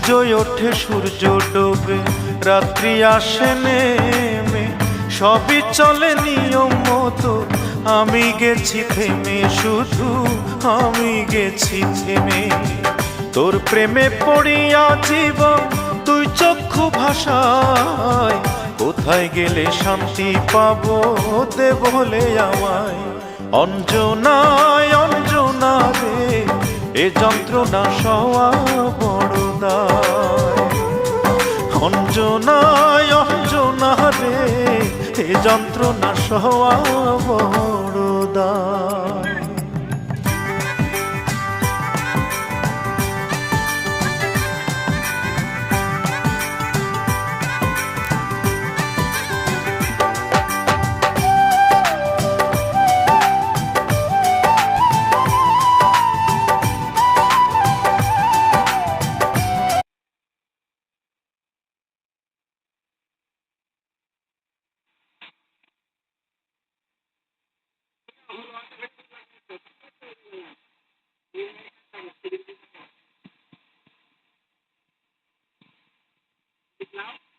সূর্য ওঠে সূর্য ডোবে, রাত্রি আসে নেমে, সবই চলে নিয়ম মতো। আমি গেছি থেমে, শুধু আমি গেছি থেমে। তোর প্রেমে পড়িয়া জীবন তুই চক্ষু ভাষায়, কোথায় গেলে শান্তি পাবো দে বলে আমায়। অঞ্জনায় অঞ্জনা রে, এ যন্ত্রণা সওয়া বড় দায়। অঞ্জনায় অঞ্জনা রে, এ যন্ত্রণা সওয়া বড় দায়। Now